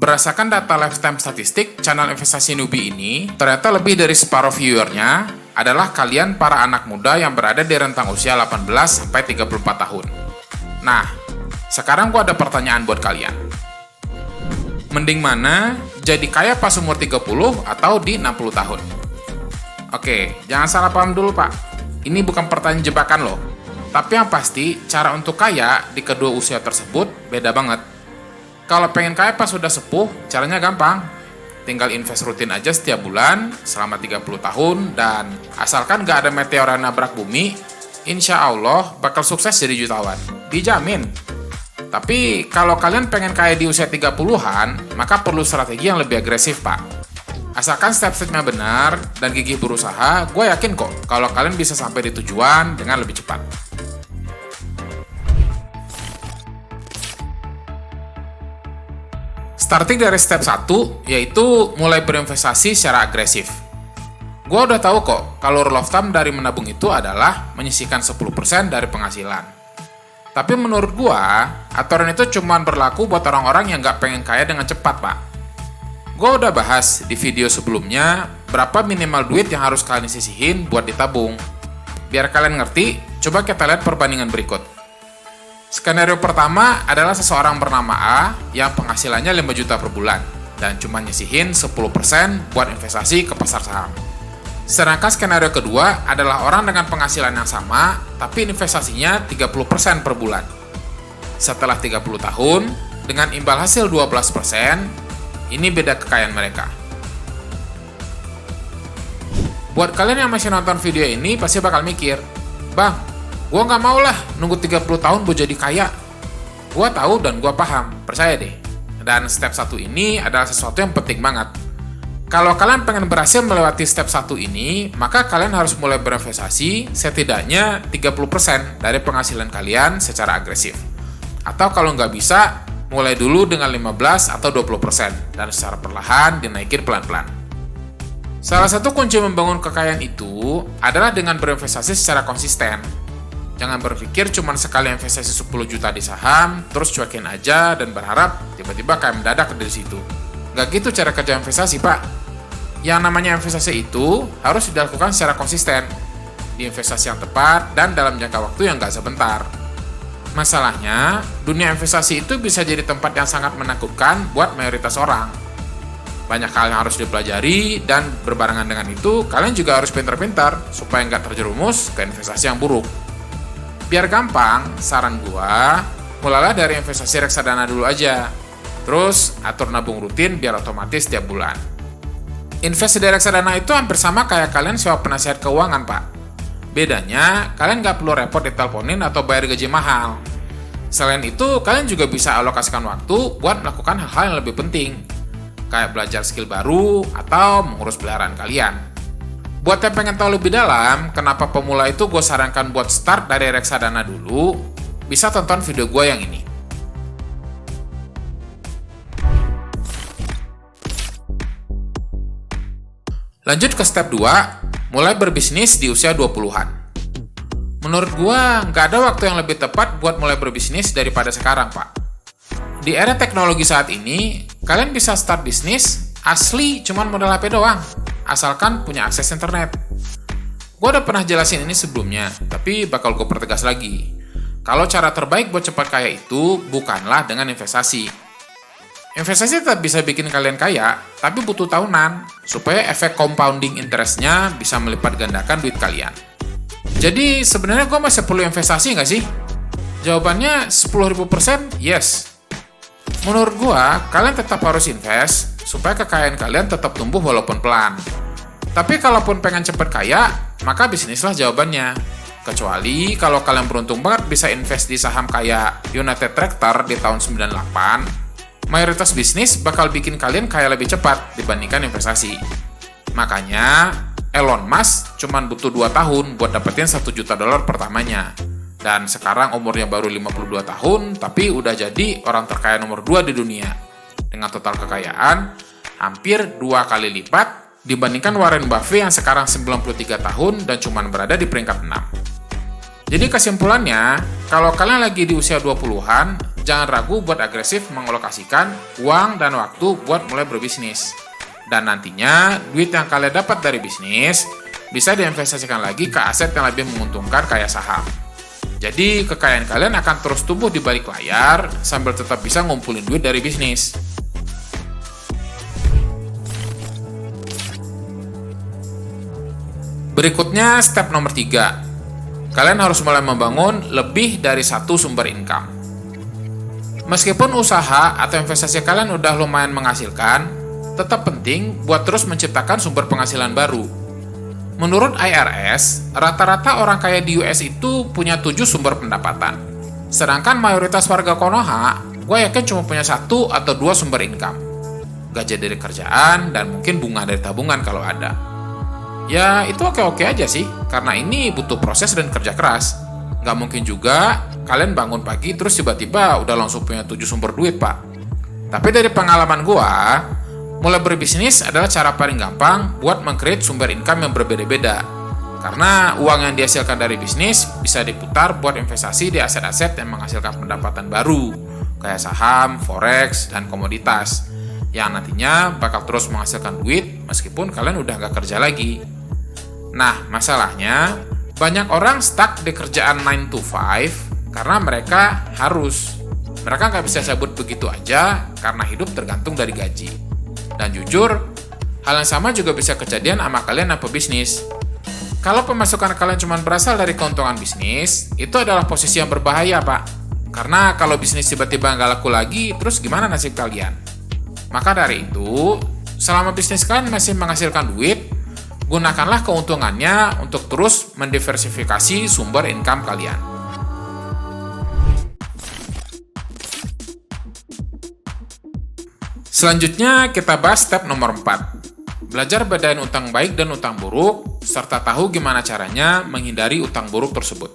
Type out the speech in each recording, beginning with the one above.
Berdasarkan data lifetime statistik, channel investasi newbie ini, ternyata lebih dari separuh viewernya adalah kalian para anak muda yang berada di rentang usia 18-34 tahun. Nah, sekarang gua ada pertanyaan buat kalian. Mending mana, jadi kaya pas umur 30 atau di 60 tahun? Oke, jangan salah paham dulu Pak. Ini bukan pertanyaan jebakan loh. Tapi yang pasti, cara untuk kaya di kedua usia tersebut beda banget. Kalau pengen kaya pas sudah sepuh, caranya gampang. Tinggal invest rutin aja setiap bulan selama 30 tahun dan asalkan gak ada meteor yang nabrak bumi, insya Allah bakal sukses jadi jutawan. Dijamin. Tapi kalau kalian pengen kaya di usia 30-an, maka perlu strategi yang lebih agresif, Pak. Asalkan step-stepnya benar dan gigih berusaha, gue yakin kok kalau kalian bisa sampai di tujuan dengan lebih cepat. Starting dari step 1, yaitu mulai berinvestasi secara agresif. Gue udah tahu kok, kalau rule of thumb dari menabung itu adalah menyisihkan 10% dari penghasilan. Tapi menurut gue, aturan itu cuma berlaku buat orang-orang yang gak pengen kaya dengan cepat, Pak. Gue udah bahas di video sebelumnya, berapa minimal duit yang harus kalian sisihin buat ditabung. Biar kalian ngerti, coba kita lihat perbandingan berikut. Skenario pertama adalah seseorang bernama A yang penghasilannya 5 juta per bulan dan cuma nyisihin 10% buat investasi ke pasar saham. Sedangkan skenario kedua adalah orang dengan penghasilan yang sama tapi investasinya 30% per bulan. Setelah 30 tahun, dengan imbal hasil 12%, ini beda kekayaan mereka. Buat kalian yang masih nonton video ini pasti bakal mikir, "Bang, gue gak mau lah nunggu 30 tahun buat jadi kaya." Gue tahu dan gue paham, percaya deh. Dan step 1 ini adalah sesuatu yang penting banget. Kalau kalian pengen berhasil melewati step 1 ini, maka kalian harus mulai berinvestasi setidaknya 30% dari penghasilan kalian secara agresif. Atau kalau nggak bisa, mulai dulu dengan 15 atau 20% dan secara perlahan dinaikin pelan-pelan. Salah satu kunci membangun kekayaan itu adalah dengan berinvestasi secara konsisten. Jangan berpikir cuma sekali investasi 10 juta di saham, terus cuekin aja dan berharap tiba-tiba kayak mendadak dari situ. Nggak gitu cara kerja investasi, Pak. Yang namanya investasi itu harus dilakukan secara konsisten, di investasi yang tepat, dan dalam jangka waktu yang nggak sebentar. Masalahnya, dunia investasi itu bisa jadi tempat yang sangat menakutkan buat mayoritas orang. Banyak hal yang harus dipelajari, dan berbarengan dengan itu, kalian juga harus pintar-pintar supaya nggak terjerumus ke investasi yang buruk. Biar gampang, saran gua, mulailah dari investasi reksadana dulu aja. Terus, atur nabung rutin biar otomatis tiap bulan. Investasi di reksadana itu hampir sama kayak kalian sewa penasihat keuangan, Pak. Bedanya, kalian nggak perlu repot diteleponin atau bayar gaji mahal. Selain itu, kalian juga bisa alokasikan waktu buat melakukan hal-hal yang lebih penting, kayak belajar skill baru atau mengurus peliharaan kalian. Buat yang pengen tahu lebih dalam, kenapa pemula itu gue sarankan buat start dari reksadana dulu, bisa tonton video gue yang ini. Lanjut ke step 2, mulai berbisnis di usia 20-an. Menurut gue, nggak ada waktu yang lebih tepat buat mulai berbisnis daripada sekarang, Pak. Di era teknologi saat ini, kalian bisa start bisnis asli cuman modal HP doang, asalkan punya akses internet. Gue udah pernah jelasin ini sebelumnya, tapi bakal gue pertegas lagi. Kalau cara terbaik buat cepat kaya itu bukanlah dengan investasi. Investasi tetap bisa bikin kalian kaya, tapi butuh tahunan, supaya efek compounding interest-nya bisa melipat gandakan duit kalian. Jadi sebenarnya gue masih perlu investasi nggak sih? Jawabannya 10.000% yes. Menurut gue, kalian tetap harus invest, supaya kekayaan kalian tetap tumbuh walaupun pelan. Tapi kalaupun pengen cepet kaya, maka bisnislah jawabannya. Kecuali kalau kalian beruntung banget bisa invest di saham kayak United Tractor di tahun 98, mayoritas bisnis bakal bikin kalian kaya lebih cepat dibandingkan investasi. Makanya, Elon Musk cuman butuh 2 tahun buat dapetin $1 juta pertamanya. Dan sekarang umurnya baru 52 tahun, tapi udah jadi orang terkaya nomor 2 di dunia. Dengan total kekayaan hampir 2 kali lipat dibandingkan Warren Buffett yang sekarang 93 tahun dan cuman berada di peringkat 6. Jadi kesimpulannya, kalau kalian lagi di usia 20-an, jangan ragu buat agresif mengalokasikan uang dan waktu buat mulai berbisnis. Dan nantinya, duit yang kalian dapat dari bisnis bisa diinvestasikan lagi ke aset yang lebih menguntungkan kayak saham. Jadi, kekayaan kalian akan terus tumbuh di balik layar sambil tetap bisa ngumpulin duit dari bisnis. Berikutnya, step nomor 3. Kalian harus mulai membangun lebih dari satu sumber income. Meskipun usaha atau investasi kalian udah lumayan menghasilkan, tetap penting buat terus menciptakan sumber penghasilan baru. Menurut IRS, rata-rata orang kaya di US itu punya 7 sumber pendapatan. Sedangkan mayoritas warga Konoha, gue yakin cuma punya 1 atau 2 sumber income. Gaji dari kerjaan dan mungkin bunga dari tabungan kalau ada. Ya itu oke-oke aja sih, karena ini butuh proses dan kerja keras. Gak mungkin juga kalian bangun pagi terus tiba-tiba udah langsung punya 7 sumber duit, Pak. Tapi dari pengalaman gua, mulai berbisnis adalah cara paling gampang buat meng-create sumber income yang berbeda-beda. Karena uang yang dihasilkan dari bisnis bisa diputar buat investasi di aset-aset yang menghasilkan pendapatan baru, kayak saham, forex, dan komoditas, yang nantinya bakal terus menghasilkan duit meskipun kalian udah gak kerja lagi. Nah, masalahnya banyak orang stuck di kerjaan 9 to 5 karena mereka nggak bisa cabut begitu aja karena hidup tergantung dari gaji. Dan jujur, hal yang sama juga bisa kejadian sama kalian yang pebisnis. Kalau pemasukan kalian cuma berasal dari keuntungan bisnis, itu adalah posisi yang berbahaya, Pak. Karena kalau bisnis tiba-tiba nggak laku lagi, terus gimana nasib kalian? Maka dari itu, selama bisnis kalian masih menghasilkan duit, gunakanlah keuntungannya untuk terus mendiversifikasi sumber income kalian. Selanjutnya kita bahas step nomor 4. Belajar bedain utang baik dan utang buruk, serta tahu gimana caranya menghindari utang buruk tersebut.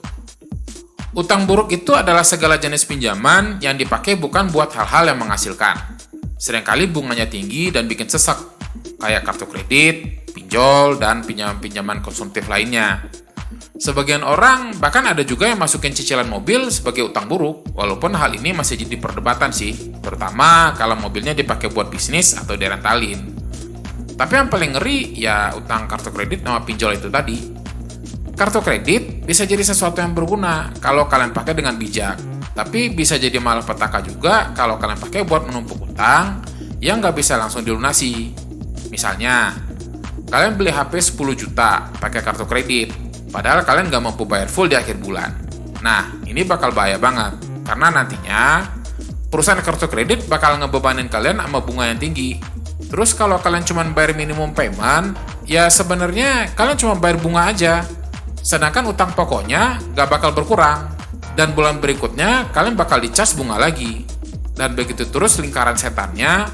Utang buruk itu adalah segala jenis pinjaman yang dipakai bukan buat hal-hal yang menghasilkan. Seringkali bunganya tinggi dan bikin sesek, kayak kartu kredit, pinjol, dan pinjaman-pinjaman konsumtif lainnya. Sebagian orang bahkan ada juga yang masukin cicilan mobil sebagai utang buruk, walaupun hal ini masih jadi perdebatan sih, terutama kalau mobilnya dipakai buat bisnis atau direntalin. Tapi yang paling ngeri ya utang kartu kredit sama pinjol itu tadi. Kartu kredit bisa jadi sesuatu yang berguna kalau kalian pakai dengan bijak, tapi bisa jadi malapetaka juga kalau kalian pakai buat menumpuk utang yang nggak bisa langsung dilunasi. Misalnya, kalian beli HP 10 juta pakai kartu kredit, padahal kalian nggak mampu bayar full di akhir bulan. Nah, ini bakal bahaya banget, karena nantinya perusahaan kartu kredit bakal ngebebanin kalian sama bunga yang tinggi. Terus kalau kalian cuma bayar minimum payment, ya sebenarnya kalian cuma bayar bunga aja. Sedangkan utang pokoknya nggak bakal berkurang. Dan bulan berikutnya kalian bakal dicas bunga lagi. Dan begitu terus lingkaran setannya,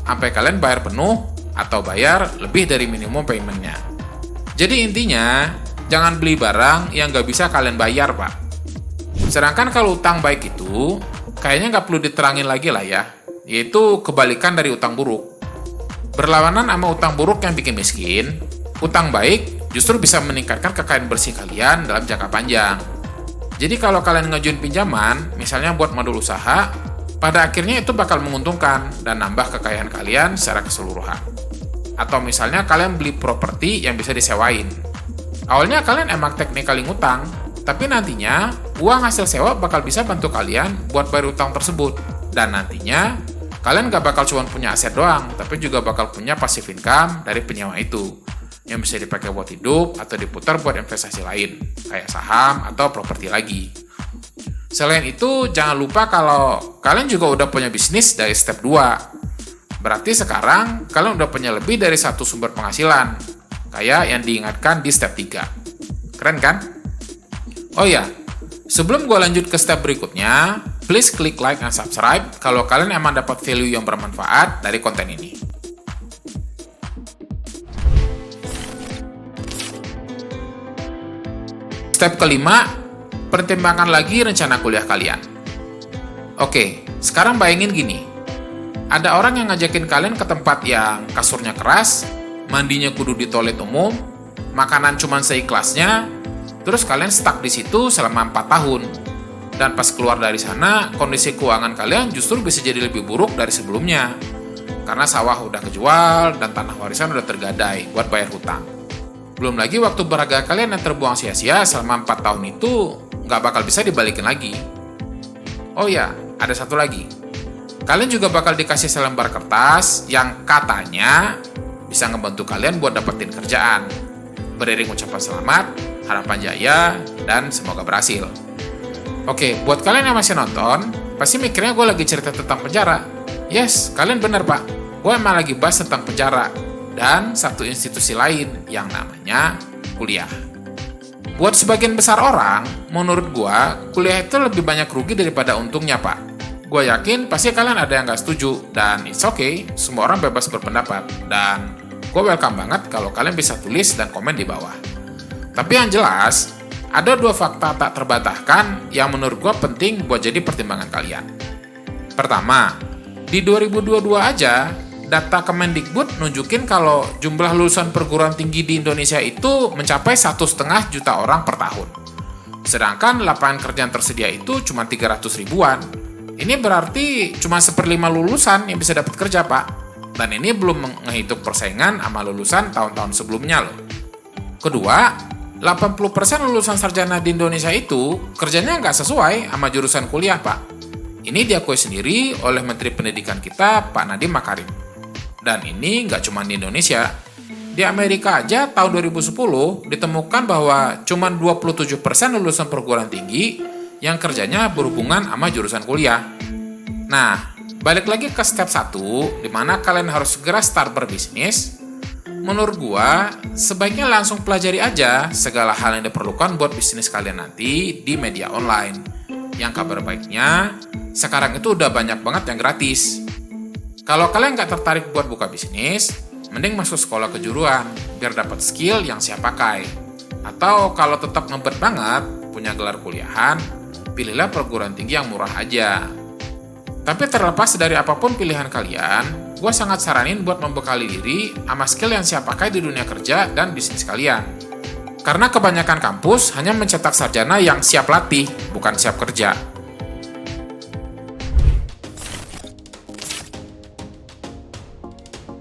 sampai kalian bayar penuh atau bayar lebih dari minimum paymentnya. Jadi intinya, jangan beli barang yang nggak bisa kalian bayar, Pak. Sedangkan kalau utang baik itu, kayaknya nggak perlu diterangin lagi lah ya, yaitu kebalikan dari utang buruk. Berlawanan sama utang buruk yang bikin miskin, utang baik justru bisa meningkatkan kekayaan bersih kalian dalam jangka panjang. Jadi kalau kalian ngajuin pinjaman, misalnya buat modal usaha, pada akhirnya itu bakal menguntungkan dan nambah kekayaan kalian secara keseluruhan. Atau misalnya kalian beli properti yang bisa disewain. Awalnya kalian emang technically ngutang, tapi nantinya uang hasil sewa bakal bisa bantu kalian buat bayar utang tersebut. Dan nantinya kalian gak bakal cuma punya aset doang, tapi juga bakal punya passive income dari penyewa itu, yang bisa dipakai buat hidup atau diputar buat investasi lain, kayak saham atau properti lagi. Selain itu, jangan lupa kalau kalian juga udah punya bisnis dari step 2. Berarti sekarang kalian udah punya lebih dari satu sumber penghasilan, kayak yang diingatkan di step 3. Keren kan? Oh ya, sebelum gue lanjut ke step berikutnya, please klik like dan subscribe kalau kalian emang dapat value yang bermanfaat dari konten ini. Step kelima, pertimbangkan lagi rencana kuliah kalian. Oke, sekarang bayangin gini. Ada orang yang ngajakin kalian ke tempat yang kasurnya keras, mandinya kudu di toilet umum, makanan cuman seikhlasnya, terus kalian stuck di situ selama 4 tahun. Dan pas keluar dari sana, kondisi keuangan kalian justru bisa jadi lebih buruk dari sebelumnya. Karena sawah udah kejual dan tanah warisan udah tergadai buat bayar hutang. Belum lagi waktu berharga kalian yang terbuang sia-sia selama 4 tahun itu nggak bakal bisa dibalikin lagi. Oh ya, ada satu lagi. Kalian juga bakal dikasih selembar kertas yang katanya bisa ngebantu kalian buat dapetin kerjaan. Beriring ucapan selamat, harapan jaya, dan semoga berhasil. Oke, buat kalian yang masih nonton, pasti mikirnya gue lagi cerita tentang penjara. Yes, kalian bener pak. Gue emang lagi bahas tentang penjara dan satu institusi lain yang namanya kuliah. Buat sebagian besar orang, menurut gue, kuliah itu lebih banyak rugi daripada untungnya pak. Gue yakin pasti kalian ada yang gak setuju, dan it's okay, semua orang bebas berpendapat. Dan gue welcome banget kalau kalian bisa tulis dan komen di bawah. Tapi yang jelas, ada 2 fakta tak terbantahkan yang menurut gue penting buat jadi pertimbangan kalian. Pertama, di 2022 aja, data Kemendikbud nunjukin kalau jumlah lulusan perguruan tinggi di Indonesia itu mencapai 1,5 juta orang per tahun. Sedangkan lapangan kerja yang tersedia itu cuma 300 ribuan. Ini berarti cuma 1/5 lulusan yang bisa dapat kerja, Pak. Dan ini belum menghitung persaingan sama lulusan tahun-tahun sebelumnya loh. Kedua, 80% lulusan sarjana di Indonesia itu kerjanya nggak sesuai sama jurusan kuliah, Pak. Ini diakui sendiri oleh Menteri Pendidikan kita, Pak Nadiem Makarim. Dan ini nggak cuma di Indonesia. Di Amerika aja tahun 2010 ditemukan bahwa cuma 27% lulusan perguruan tinggi yang kerjanya berhubungan sama jurusan kuliah. Nah, balik lagi ke step 1, di mana kalian harus segera start berbisnis. Menurut gua, sebaiknya langsung pelajari aja segala hal yang diperlukan buat bisnis kalian nanti di media online. Yang kabar baiknya, sekarang itu udah banyak banget yang gratis. Kalau kalian nggak tertarik buat buka bisnis, mending masuk sekolah kejuruan, biar dapat skill yang siap pakai. Atau kalau tetap ngebet banget, punya gelar kuliahan, pilihlah perguruan tinggi yang murah aja. Tapi terlepas dari apapun pilihan kalian, gue sangat saranin buat membekali diri sama skill yang siap pakai di dunia kerja dan bisnis kalian. Karena kebanyakan kampus hanya mencetak sarjana yang siap latih, bukan siap kerja.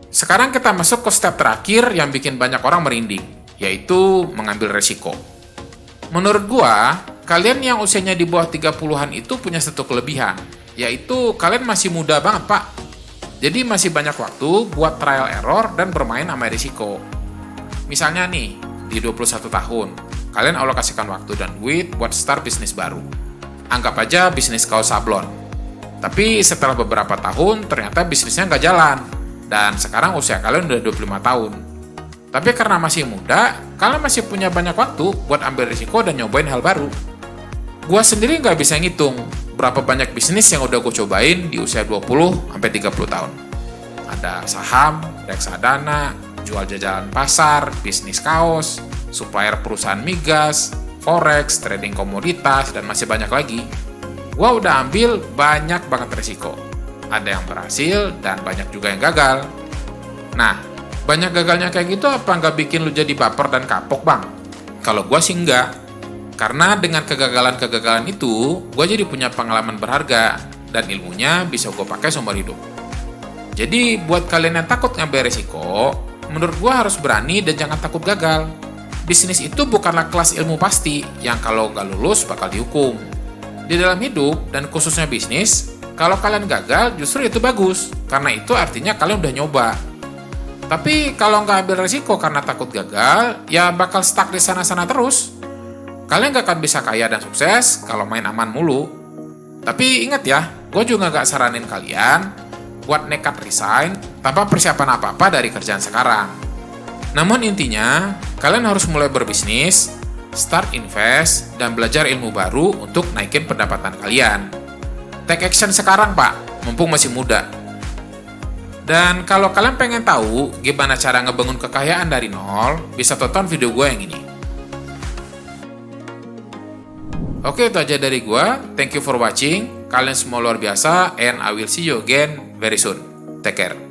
Sekarang kita masuk ke step terakhir yang bikin banyak orang merinding, yaitu mengambil resiko. Menurut gua, kalian yang usianya di bawah 30-an itu punya satu kelebihan, yaitu kalian masih muda banget, Pak. Jadi masih banyak waktu buat trial error dan bermain sama risiko. Misalnya nih, di 21 tahun, kalian alokasikan waktu dan duit buat start bisnis baru. Anggap aja bisnis kaos sablon. Tapi setelah beberapa tahun, ternyata bisnisnya nggak jalan. Dan sekarang usia kalian udah 25 tahun. Tapi karena masih muda, kalian masih punya banyak waktu buat ambil risiko dan nyobain hal baru. Gua sendiri nggak bisa ngitung berapa banyak bisnis yang udah gue cobain di usia 20-30 tahun. Ada saham, reksadana, jual jajanan pasar, bisnis kaos, supplier perusahaan migas, forex, trading komoditas, dan masih banyak lagi. Gua udah ambil banyak banget resiko. Ada yang berhasil dan banyak juga yang gagal. Nah, banyak gagalnya kayak gitu apa nggak bikin lu jadi baper dan kapok, Bang? Kalau gua sih enggak. Karena dengan kegagalan-kegagalan itu, gua jadi punya pengalaman berharga dan ilmunya bisa gua pakai seumur hidup. Jadi, buat kalian yang takut ngambil resiko, menurut gue harus berani dan jangan takut gagal. Bisnis itu bukanlah kelas ilmu pasti yang kalau nggak lulus bakal dihukum. Di dalam hidup dan khususnya bisnis, kalau kalian gagal justru itu bagus, karena itu artinya kalian udah nyoba. Tapi kalau nggak ambil resiko karena takut gagal, ya bakal stuck di sana-sana terus. Kalian nggak akan bisa kaya dan sukses kalau main aman mulu. Tapi ingat ya, gue juga nggak saranin kalian buat nekat resign tanpa persiapan apa-apa dari kerjaan sekarang. Namun intinya, kalian harus mulai berbisnis, start invest, dan belajar ilmu baru untuk naikin pendapatan kalian. Take action sekarang, Pak, mumpung masih muda. Dan kalau kalian pengen tahu gimana cara ngebangun kekayaan dari nol, bisa tonton video gue yang ini. Oke, itu aja dari gue. Thank you for watching. Kalian semua luar biasa, and I will see you again very soon. Take care.